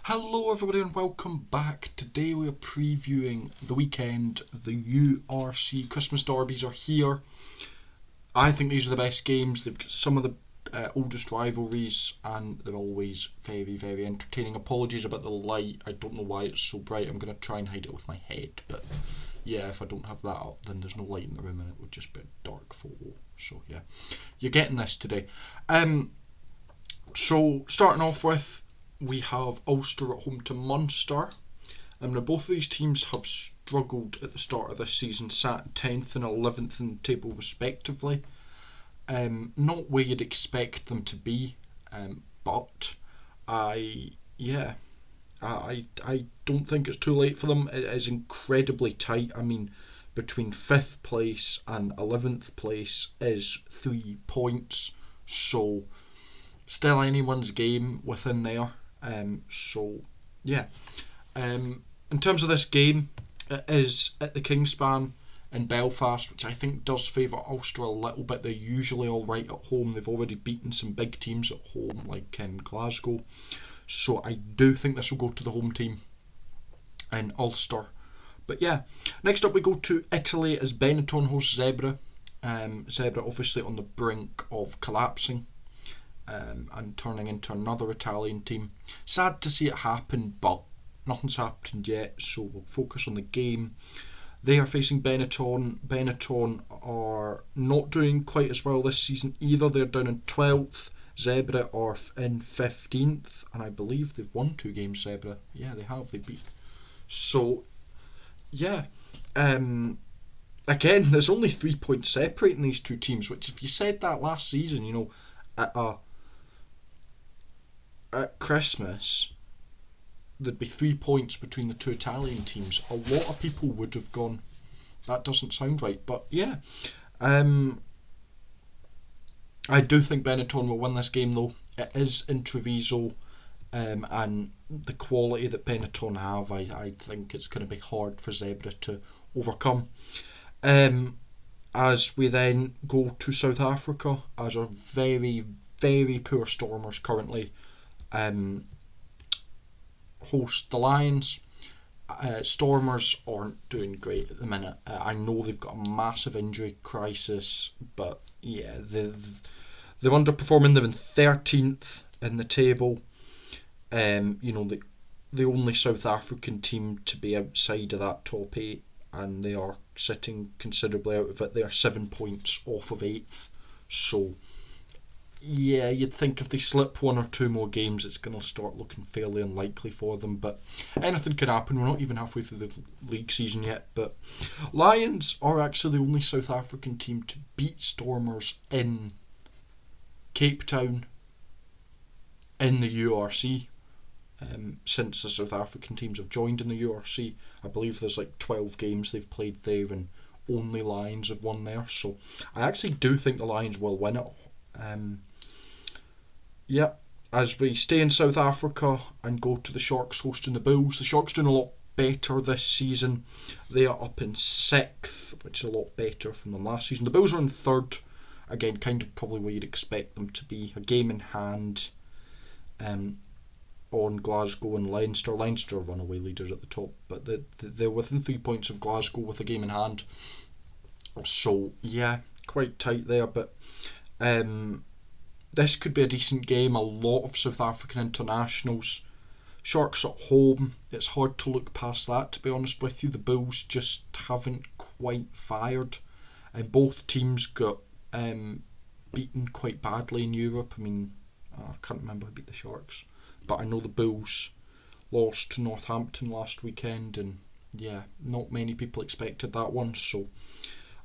Hello everybody and welcome back. Today we are previewing the weekend. The URC Christmas derbies are here. I think these are the best games. They've got some of the oldest rivalries and they're always very, very entertaining. Apologies about the light. I don't know why it's so bright. I'm going to try and hide it with my head. But yeah, if I don't have that up then there's no light in the room and it would just be a dark photo. So yeah, you're getting this today. So starting off with, we have Ulster at home to Munster. Now both of these teams have struggled at the start of this season, sat 10th and 11th in the table respectively. Not where you'd expect them to be, but I don't think it's too late for them. It is incredibly tight. I mean, between 5th place and 11th place is 3 points, so still anyone's game within there. In terms of this game, it is at the Kingspan in Belfast, which I think does favour Ulster a little bit. They're usually alright at home. They've already beaten some big teams at home, like Glasgow. So I do think this will go to the home team in Ulster. But yeah, next up we go to Italy as Benetton hosts Zebra. Zebra obviously on the brink of collapsing. And turning into another Italian team. Sad to see it happen, but nothing's happened yet, so we'll focus on the game. They are facing Benetton. Benetton are not doing quite as well this season either. They're down in 12th. Zebra are in 15th, and I believe they've won 2 games, Zebra. Yeah, they have. They beat. So, yeah. Again, there's only 3 points separating these two teams, which if you said that last season, at Christmas, there'd be 3 points between the two Italian teams. A lot of people would have gone, that doesn't sound right. But yeah, I do think Benetton will win this game though. It is in Treviso, and the quality that Benetton have, I think it's going to be hard for Zebra to overcome. As we then go to South Africa, as our very, very poor Stormers currently host the Lions. Stormers aren't doing great at the minute. I know they've got a massive injury crisis, but yeah, they're underperforming. They're in 13th in the table. The only South African team to be outside of that top 8, and they are sitting considerably out of it. They are 7 points off of 8th, so yeah, you'd think if they slip 1 or 2 more games, it's going to start looking fairly unlikely for them. But anything could happen. We're not even halfway through the league season yet. But Lions are actually the only South African team to beat Stormers in Cape Town in the URC. Since the South African teams have joined in the URC, I believe there's like 12 games they've played there, and only Lions have won there. So I actually do think the Lions will win it. As we stay in South Africa and go to the Sharks hosting the Bulls. The Sharks doing a lot better this season. They are up in 6th, which is a lot better from them last season. The Bulls are in 3rd, again kind of probably where you'd expect them to be. A game in hand on Glasgow and Leinster. Leinster are runaway leaders at the top, but they're within 3 points of Glasgow with a game in hand. So yeah, quite tight there, but this could be a decent game. A lot of South African internationals. Sharks at home, it's hard to look past that, to be honest with you. The Bulls just haven't quite fired, and both teams got beaten quite badly in Europe. I mean, I can't remember who beat the Sharks, but I know the Bulls lost to Northampton last weekend, and yeah, not many people expected that one, so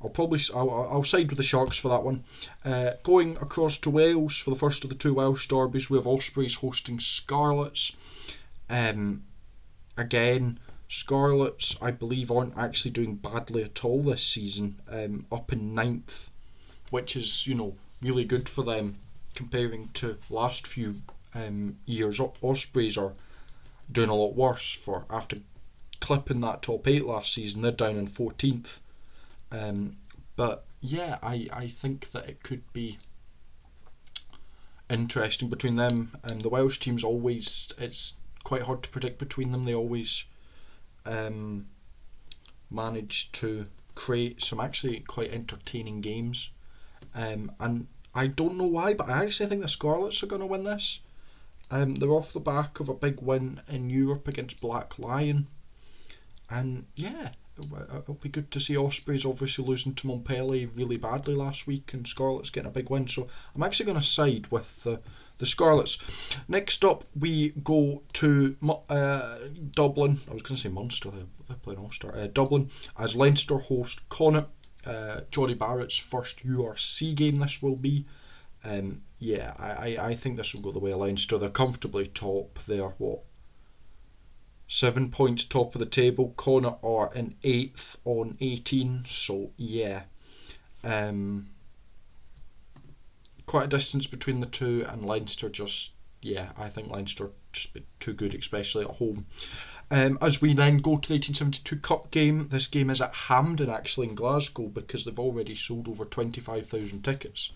I'll side with the Sharks for that one. Going across to Wales for the first of the 2 Welsh derbies, we have Ospreys hosting Scarlets. Again, Scarlets, I believe, aren't actually doing badly at all this season. Up in 9th, which is really good for them comparing to last few years. Ospreys are doing a lot worse. For after clipping that top 8 last season, they're down in 14th. But yeah, I think that it could be interesting between them. The Welsh team's always, it's quite hard to predict between them. They always manage to create some actually quite entertaining games. And I don't know why, but I actually think the Scarlets are going to win this. They're off the back of a big win in Europe against Black Lion. And yeah, it'll be good to see Ospreys obviously losing to Montpellier really badly last week and Scarlets getting a big win. So I'm actually going to side with the Scarlets. Next up, we go to Dublin. I was going to say Munster. They're playing Ulster. Dublin as Leinster host Connacht. Johnny Barrett's first URC game this will be. Yeah, I think this will go the way of Leinster. They're comfortably top. They are 7 points top of the table. Connacht are in 8th on 18. So yeah, quite a distance between the two, and Leinster I think Leinster just been too good, especially at home. As we then go to the 1872 Cup game, this game is at Hampden actually in Glasgow because they've already sold over 25,000 tickets.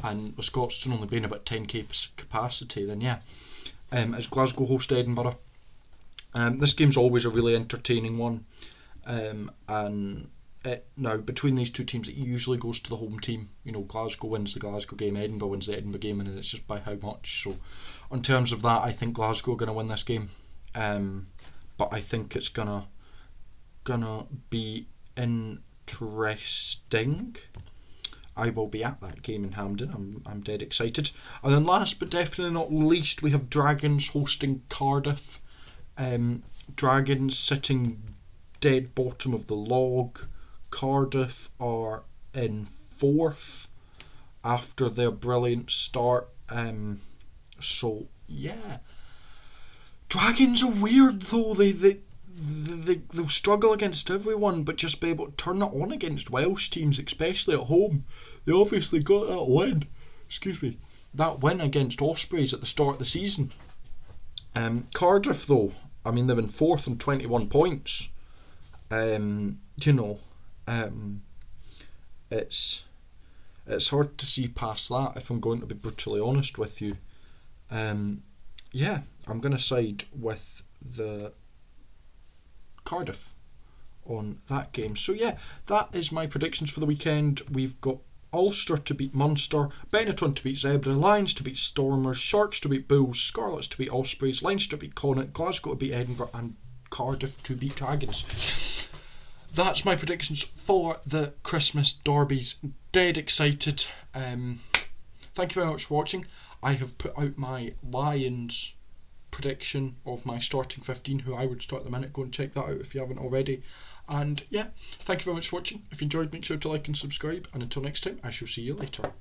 And with Scotstoun only being about 10k capacity, then yeah, as Glasgow host Edinburgh. This game's always a really entertaining one, and now between these two teams, it usually goes to the home team. You know, Glasgow wins the Glasgow game, Edinburgh wins the Edinburgh game, and it's just by how much. So, in terms of that, I think Glasgow are going to win this game, but I think it's gonna be interesting. I will be at that game in Hampden. I'm dead excited. And then last but definitely not least, we have Dragons hosting Cardiff. Dragons sitting dead bottom of the log. Cardiff are in 4th after their brilliant start. So yeah, Dragons are weird though. They'll struggle against everyone, but just be able to turn it on against Welsh teams, especially at home. They obviously got that win. That win against Ospreys at the start of the season. Cardiff, though, I mean, they're in 4th on 21 points. It's hard to see past that, if I'm going to be brutally honest with you. Yeah, I'm going to side with the Cardiff on that game. So yeah, that is my predictions for the weekend. We've got Ulster to beat Munster, Benetton to beat Zebra, Lions to beat Stormers, Sharks to beat Bulls, Scarlets to beat Ospreys, Leinster to beat Connacht, Glasgow to beat Edinburgh, and Cardiff to beat Dragons. That's my predictions for the Christmas derbies. Dead excited. Thank you very much for watching. I have put out my Lions prediction of my starting 15, who I would start at the minute. Go and check that out if you haven't already. And yeah, thank you very much for watching. If you enjoyed, make sure to like and subscribe, and until next time, I shall see you later.